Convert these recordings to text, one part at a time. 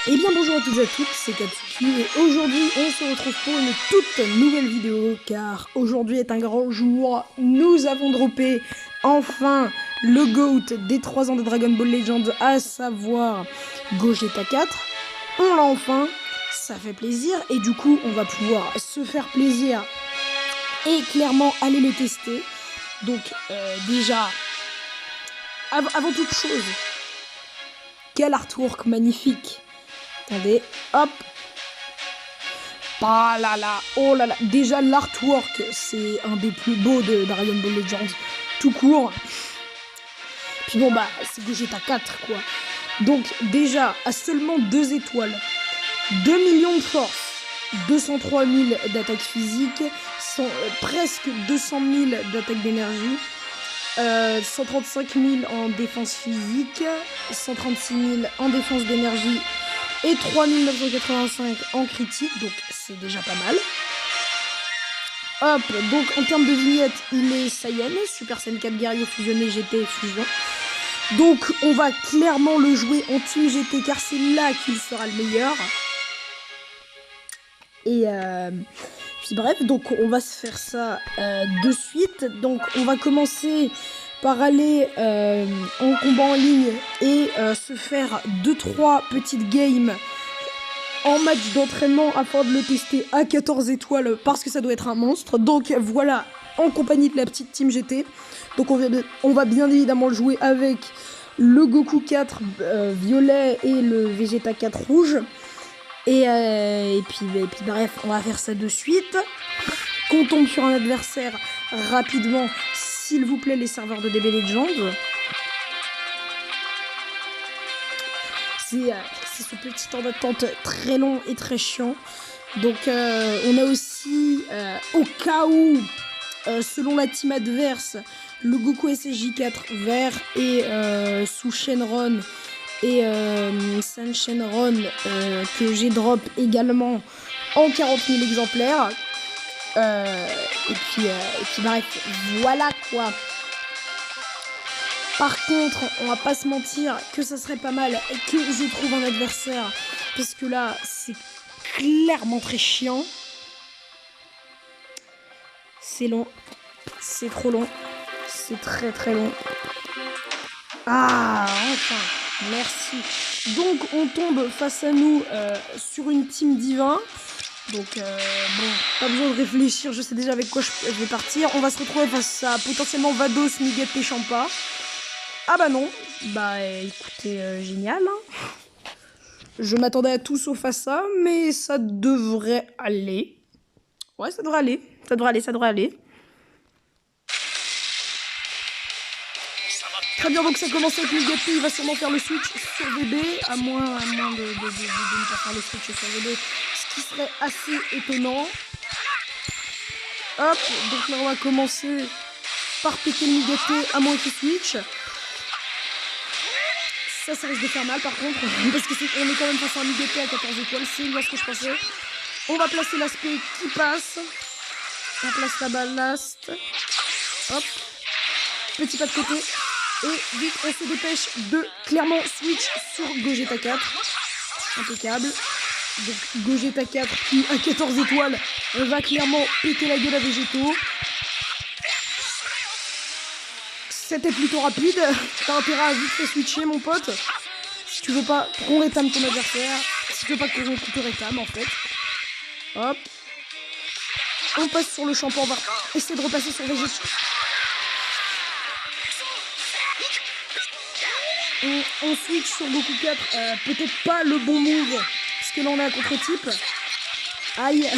Eh bien bonjour à toutes et à tous, c'est Katsuki et aujourd'hui on se retrouve pour une toute nouvelle vidéo car aujourd'hui est un grand jour. Nous avons droppé enfin le GOAT des 3 ans de Dragon Ball Legends, à savoir Gogeta 4. On l'a enfin, ça fait plaisir et du coup on va pouvoir se faire plaisir et clairement aller le tester. Donc déjà, avant toute chose, quel artwork magnifique. Attendez, hop. Ah là là, oh là là. Déjà l'artwork, c'est un des plus beaux de Dragon Ball Legends, tout court. Puis bon bah, c'est Gogeta 4 quoi. Donc déjà, à seulement 2 étoiles, 2 millions de force, 203 000 d'attaque physique, presque 200 000 d'attaque d'énergie, 135 000 en défense physique, 136 000 en défense d'énergie et 3985 en critique, donc c'est déjà pas mal. Hop, donc en termes de vignette, il est Saiyan, Super Saiyan 4 guerrier fusionné GT fusion. Donc on va clairement le jouer en Team GT car c'est là qu'il sera le meilleur. Et puis bref, donc on va se faire ça de suite. Donc on va commencer par aller en combat en ligne et se faire 2-3 petites games en match d'entraînement afin de le tester à 14 étoiles parce que ça doit être un monstre. Donc voilà, en compagnie de la petite team GT. Donc on va bien évidemment le jouer avec le Goku 4 violet et le Vegeta 4 rouge. Et puis bref, on va faire ça de suite. Qu'on tombe sur un adversaire rapidement, s'il vous plaît, les serveurs de DB Legends. C'est ce petit temps d'attente très long et très chiant. Donc on a aussi, au cas où, selon la team adverse, le Goku SSJ4 vert et sous Shenron et San Shenron que j'ai drop également en 40 000 exemplaires. Et puis bref, voilà quoi. Par contre, on va pas se mentir que ça serait pas mal que je trouve un adversaire. Parce que là, c'est clairement très chiant. C'est long. C'est trop long. C'est très très long. Ah, enfin, merci. Donc, on tombe face à nous sur une team divin. Donc, bon, pas besoin de réfléchir, je sais déjà avec quoi je vais partir. On va se retrouver face à potentiellement Vados, Miguel et Champa. Ah bah non, bah écoutez, génial. Hein. Je m'attendais à tout sauf à ça, mais ça devrait aller. Ouais, ça devrait aller, ça devrait aller, ça devrait aller. Très bien, donc ça commence avec Miguel, il va sûrement faire le switch sur VB, à moins de ne pas faire le switch sur VB, ce qui serait assez étonnant. Hop, donc là on va commencer par piquer le Miguel, à moins qu'il switch. Ça risque de faire mal par contre, parce qu'on est quand même face à un Miguel à 14 étoiles, c'est bien ce que je pensais. On va placer l'aspect qui passe. On place la ballast. Hop. Petit pas de côté. Et vite, on se dépêche de clairement switch sur Gogeta 4. Impeccable. Donc Gogeta 4 qui, à 14 étoiles, va clairement péter la gueule à Végéto. C'était plutôt rapide. T'as intérêt à vite fait switcher, mon pote. Si tu veux pas qu'on rétame ton adversaire. Si tu veux pas qu'on te rétame, en fait. Hop. On passe sur le shampoing. On va essayer de repasser sur Végéto. On switch sur Goku 4. Peut-être pas le bon move. Parce que là, on a un contre-type. Aïe.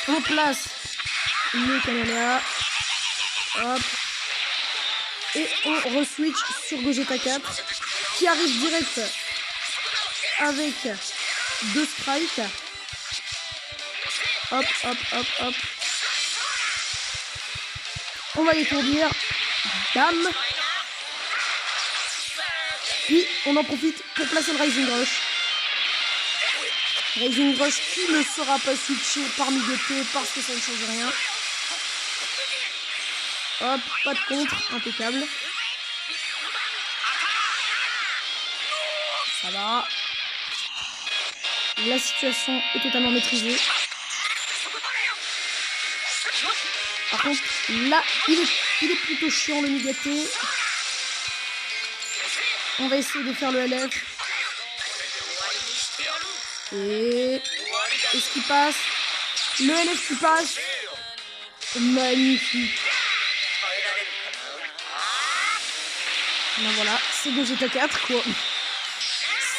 On place le Kamehameha. Hop. Et on re-switch sur Gogeta 4 qui arrive direct avec 2 strikes. Hop, hop, hop, hop. On va étourdir. Bam. Puis on en profite pour placer le Rising Rush. Rising Rush qui ne sera pas switché par Miguel parce que ça ne change rien. Hop, pas de contre, impeccable. Ça va. La situation est totalement maîtrisée. Par contre, là, il est plutôt chiant le Migaté. On va essayer de faire le LF. Et ce qui passe. Le LF qui passe. Magnifique. Ben voilà, c'est Gogeta 4 quoi.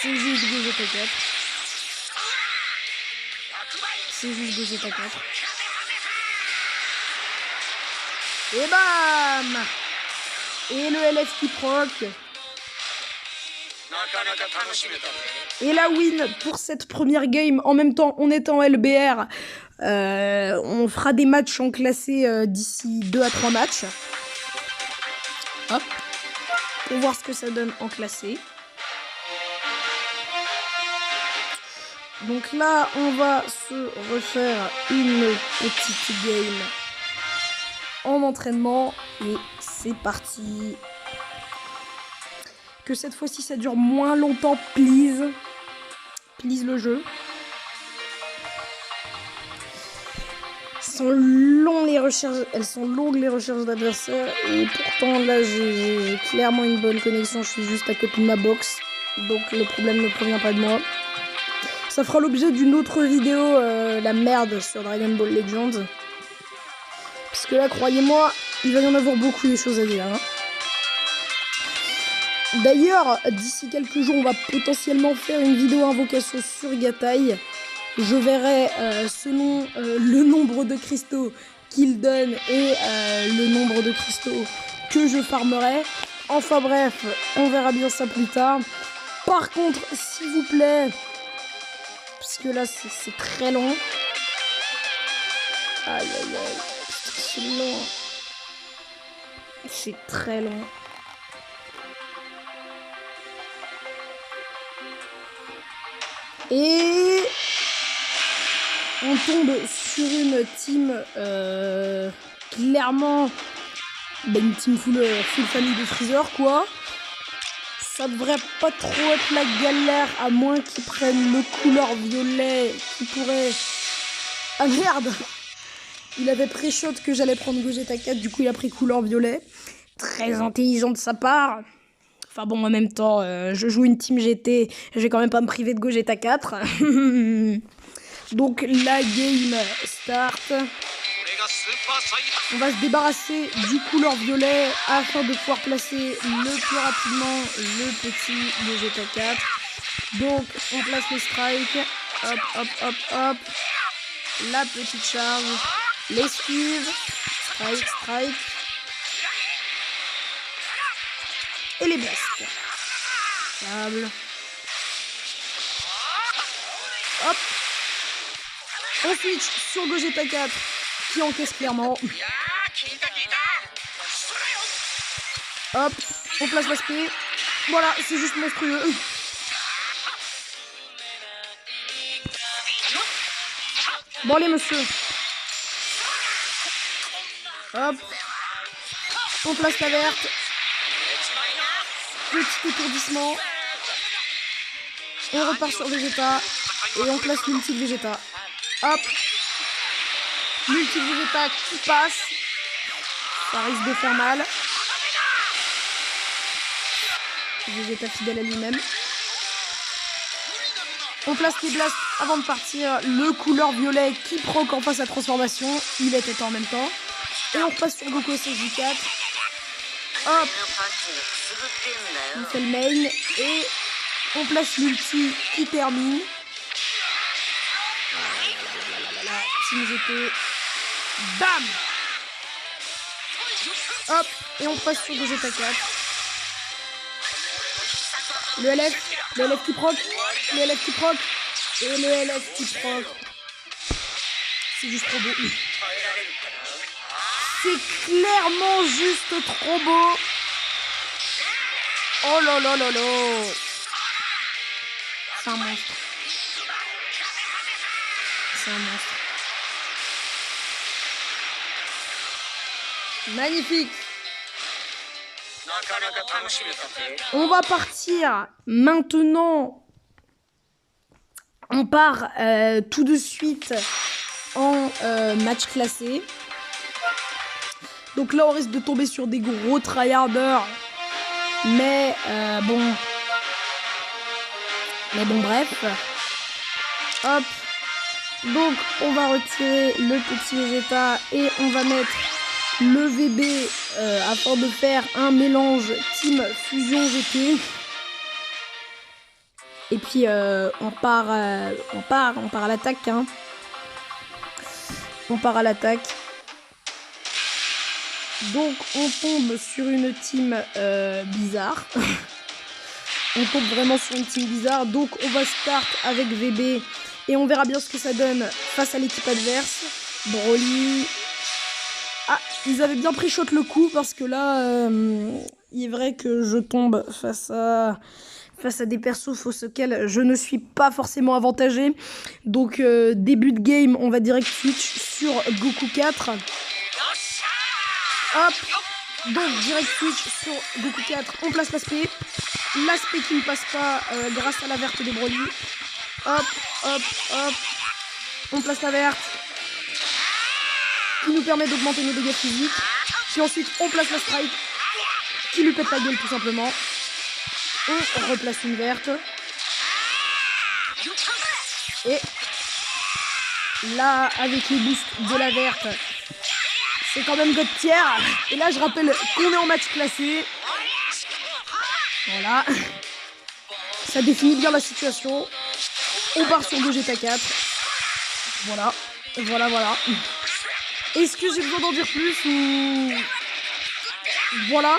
C'est juste Gogeta 4. C'est juste Gogeta 4. Et bam! Et le LF qui proc. Et la win pour cette première game. En même temps, on est en LBR. On fera des matchs en classé d'ici 2 à 3 matchs. Hop. Pour voir ce que ça donne en classé. Donc là, on va se refaire une petite game en entraînement. Et c'est parti. Que cette fois-ci, ça dure moins longtemps, please. Please le jeu. Elles sont longues les recherches d'adversaires. Et pourtant, là, j'ai clairement une bonne connexion. Je suis juste à côté de ma box. Donc, le problème ne provient pas de moi. Ça fera l'objet d'une autre vidéo, la merde sur Dragon Ball Legends. Parce que là, croyez-moi, il va y en avoir beaucoup des choses à dire. Hein. D'ailleurs, d'ici quelques jours, on va potentiellement faire une vidéo invocation sur Gatai. Je verrai selon le nombre de cristaux qu'il donne et le nombre de cristaux que je farmerai. Enfin bref, on verra bien ça plus tard. Par contre, s'il vous plaît, parce que là c'est très long. Aïe aïe aïe, c'est long. C'est très long. Et on tombe sur une team clairement une team full famille de Freezer quoi. Ça devrait pas trop être la galère à moins qu'ils prennent le couleur violet qui pourrait... Ah merde! Il avait pré-shot que j'allais prendre Gogeta 4, du coup il a pris couleur violet. Très intelligent de sa part. Enfin bon, en même temps, je joue une team GT, je vais quand même pas me priver de Gogeta 4. Donc la game start. On va se débarrasser du couleur violet afin de pouvoir placer le plus rapidement le petit Gogeta 4. Donc on place les strikes. Hop, hop, hop, hop. La petite charge. L'esquive. Strike, strike. Et les blasts. Sable. Hop. On switch sur Gogeta 4 qui encaisse clairement. Hop. On place l'aspect. Voilà, c'est juste monstrueux. Bon allez monsieur. Hop. On place la verte. Petit étourdissement. On repart sur Vegeta. Et on place l'ulti de Vegeta. Hop. L'ulti de Vegeta qui passe. Ça risque de faire mal. Vegeta fidèle à lui-même. On place les blasts avant de partir. Le couleur violet qui proc en face sa transformation. Il était en même temps. Et on repasse sur Goku SSJ4. Hop. On fait le main. Et on place l'ulti qui termine. Team GT. Bam. Hop. Et on passe sur Gogeta 4. Le LF qui proc. Le LF qui proc. Et le LF qui proc. C'est juste trop beau. C'est clairement juste trop beau. Oh là là là là. C'est un monstre. C'est un monstre. Magnifique. On va partir maintenant On part tout de suite en match classé. Donc là, on risque de tomber sur des gros tryharders. Mais bon, bref. Hop. Donc, on va retirer le petit Vegeta et on va mettre le VB afin de faire un mélange Team Fusion GT. Et puis, on part à l'attaque. Hein. On part à l'attaque. Donc, on tombe sur une team bizarre. On tombe vraiment sur une team bizarre. Donc, on va start avec VB. Et on verra bien ce que ça donne face à l'équipe adverse. Broly. Ah, ils avaient bien pris shot le coup. Parce que là, il est vrai que je tombe face à des persos face auxquels je ne suis pas forcément avantagé. Donc, début de game, on va direct switch sur Goku 4. Hop. Donc, direct switch sur Goku 4. On place l'aspect. L'aspect qui ne passe pas grâce à la verte de Broly. Hop, hop, hop. On place la verte. Qui nous permet d'augmenter nos dégâts physiques. Puis ensuite, on place la strike. Qui lui pète la gueule tout simplement. On replace une verte. Et là, avec les boosts de la verte, c'est quand même God tier. Et là, je rappelle qu'on est en match classé. Voilà. Ça définit bien la situation. On part sur Gogeta 4. Voilà. Voilà. Est-ce que j'ai besoin d'en dire plus ou... Voilà.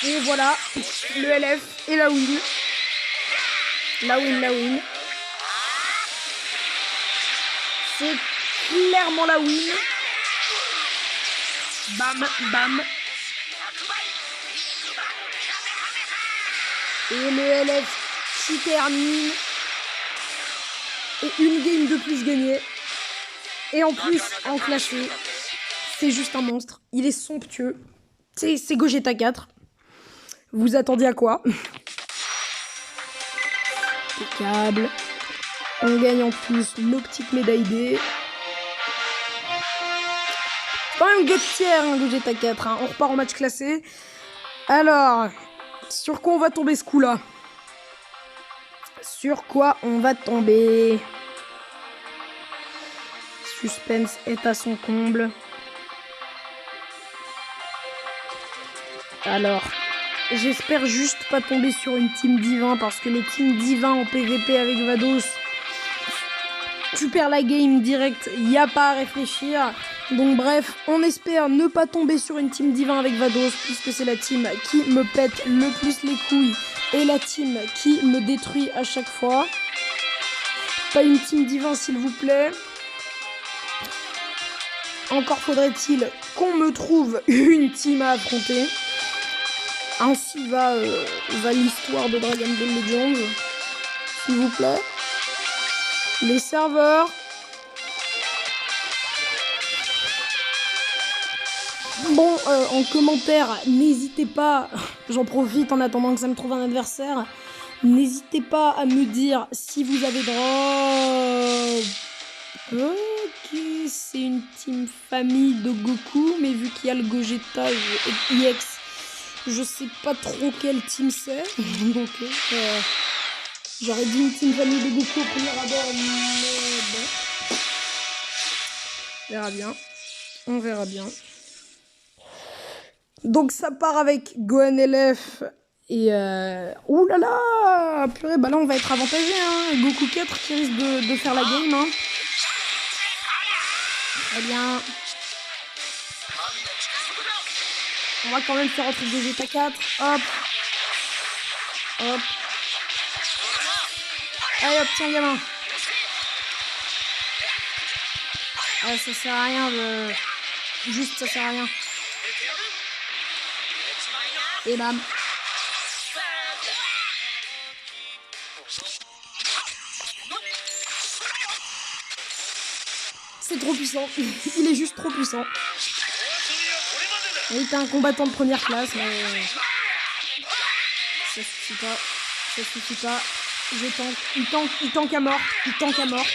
Et voilà. Le LF et la win. La win. C'est clairement la win. Bam, bam. Et le LF qui termine. Et une game de plus gagnée. Et en plus, en classé, c'est juste un monstre. Il est somptueux. C'est Gogeta 4. Vous attendiez à quoi? Impeccable. On gagne en plus nos petites médailles D. Quand même God tier, hein, Gogeta 4. Hein. On repart en match classé. Alors, sur quoi on va tomber ce coup-là? Sur quoi on va tomber? Suspense est à son comble. Alors, j'espère juste pas tomber sur une team divin parce que les teams divins en PVP avec Vados, tu perds la game direct, y a pas à réfléchir. Donc bref, on espère ne pas tomber sur une team divin avec Vados puisque c'est la team qui me pète le plus les couilles et la team qui me détruit à chaque fois. Pas une team divin s'il vous plaît. Encore faudrait-il qu'on me trouve une team à affronter. Ainsi va l'histoire de Dragon Ball Legends. S'il vous plaît. Les serveurs. Bon, en commentaire, n'hésitez pas, j'en profite en attendant que ça me trouve un adversaire, n'hésitez pas à me dire si vous avez droit... Ok, c'est une team famille de Goku, mais vu qu'il y a le Gogeta et EX, je sais pas trop quelle team c'est. Donc, j'aurais dit une team famille de Goku au premier abord, mais bon. On verra bien. Donc ça part avec Gohan LF et... Ouh là là, purée, bah là on va être avantagé, hein. Goku 4 qui risque de faire la game, hein. Très bien. On va quand même faire rentrer Gogeta 4. Hop. Hop. Allez hop, tiens gamin. Ah, ça sert à rien de... Juste ça sert à rien. Et bam. C'est trop puissant. Il est juste trop puissant. Oui, t'es un combattant de première classe, mais ça suffit pas. Ça suffit pas. Je tank. Il tank à mort. Il tank à mort.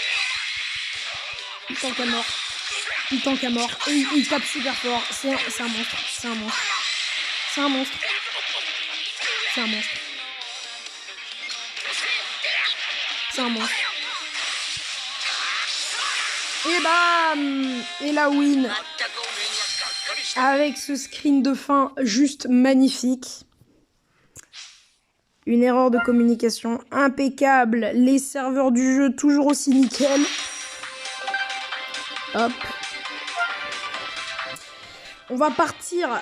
Il tank à mort. Il tank à mort. Et il tape super fort. C'est un monstre. C'est un monstre. C'est un monstre. C'est un monstre. C'est un monstre. Et bam! Et la win. Avec ce screen de fin juste magnifique. Une erreur de communication impeccable. Les serveurs du jeu toujours aussi nickel. Hop. On va partir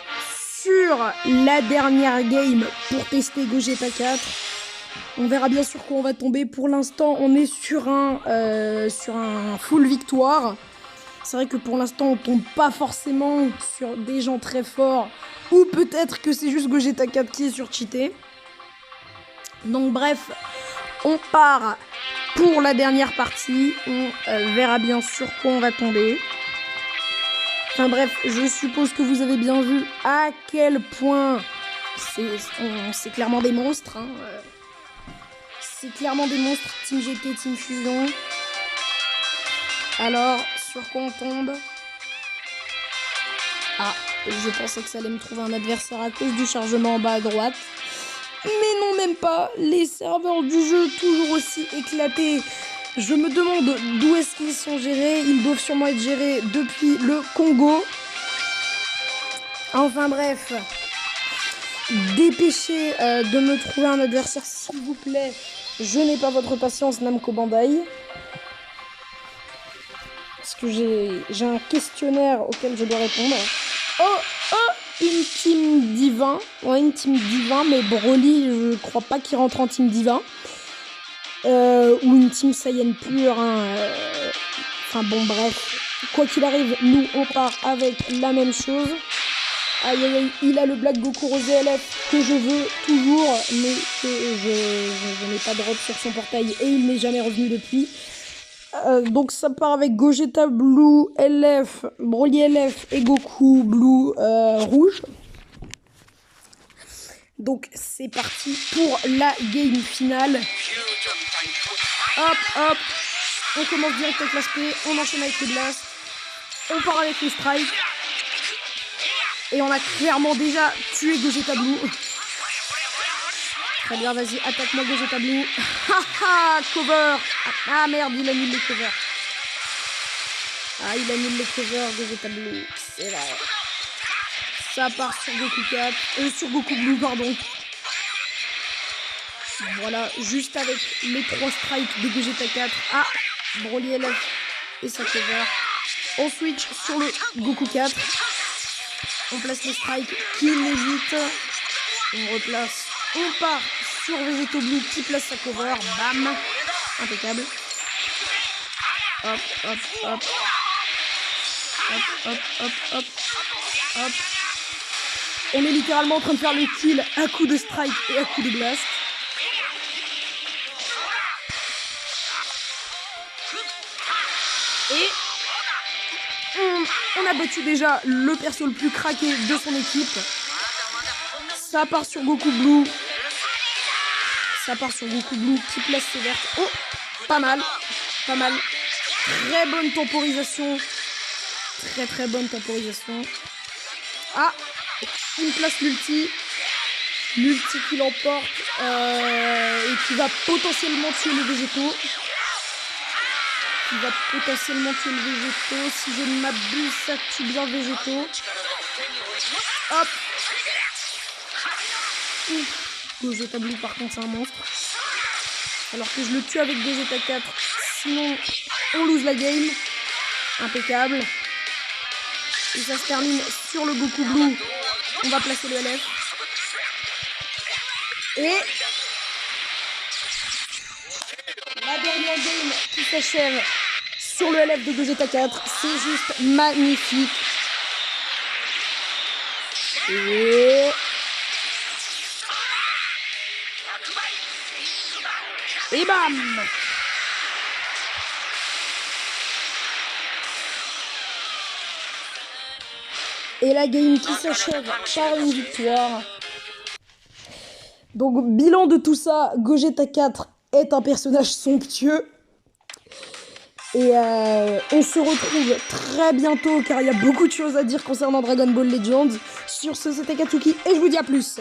sur la dernière game pour tester Gogeta 4. On verra bien sur quoi on va tomber. Pour l'instant, on est sur un full victoire. C'est vrai que pour l'instant, on tombe pas forcément sur des gens très forts. Ou peut-être que c'est juste Gogeta 4 qui est surcheaté. Donc bref, on part pour la dernière partie. On verra bien sur quoi on va tomber. Enfin bref, je suppose que vous avez bien vu à quel point c'est clairement des monstres. Hein. C'est clairement des monstres. Team GT, Team Fusion. Alors, sur quoi on tombe? Ah, je pensais que ça allait me trouver un adversaire à cause du chargement en bas à droite. Mais non, même pas. Les serveurs du jeu toujours aussi éclatés. Je me demande d'où est-ce qu'ils sont gérés. Ils doivent sûrement être gérés depuis le Congo. Enfin bref. Dépêchez de me trouver un adversaire, s'il vous plaît. Je n'ai pas votre patience, Namco Bandai. Parce que j'ai un questionnaire auquel je dois répondre. Oh, une team divin. Ouais, une team divin, mais Broly, je crois pas qu'il rentre en team divin. Ou une team Saiyan pure. Hein, Enfin bon, bref. Quoi qu'il arrive, nous, on part avec la même chose. Aïe, aïe, aïe, il a le Black Goku Rosé LF que je veux toujours, mais que je n'ai pas de drop sur son portail et il n'est jamais revenu depuis. Donc ça part avec Gogeta Blue LF, Broly LF et Goku Blue rouge. Donc c'est parti pour la game finale. Hop, hop. On commence direct avec l'aspect, on enchaîne avec les blasts. On part avec les strikes. Et on a clairement déjà tué Gogeta Blue. Très bien, vas-y, attaque-moi Gogeta Blue. Haha, cover. Ah merde, il annule les covers. Ah, il annule les covers Gogeta Blue. C'est vrai. Ça part sur Goku 4. Sur Goku Blue, pardon. Voilà, juste avec les 3 strikes de Gogeta 4. Ah, Broly LF et sa cover. On switch sur le Goku 4. On place les strikes qui l'évitent. On replace. On part sur Vegeto Blue qui place sa cover. Bam. Impeccable. Hop, hop, hop. Hop, hop, hop, hop. Hop. On est littéralement en train de faire le kill à coup de strike et à coup de blast. Et on a battu déjà le perso le plus craqué de son équipe. Ça part sur Goku Blue. Ça part sur Goku Blue qui place ses vertes. Oh, pas mal. Pas mal. Très bonne temporisation. Très très bonne temporisation. Ah, il place l'ulti. L'ulti qui l'emporte. Et qui va potentiellement tuer les végétaux. Qui va potentiellement tuer le végétaux. Si je ne m'abuse, ça tue bien le végétaux. Hop. Gogeta Blue par contre c'est un monstre. Alors que je le tue avec Gogeta 4. Sinon on lose la game. Impeccable. Et ça se termine sur le Goku Blue. On va placer le LF. Et la dernière game qui s'achève sur le LF de Gogeta 4. C'est juste magnifique. Et bam! Et la game qui s'achève par une victoire. Donc, bilan de tout ça, Gogeta 4 est un personnage somptueux. Et on se retrouve très bientôt car il y a beaucoup de choses à dire concernant Dragon Ball Legends. Sur ce, c'était Katsuki et je vous dis à plus.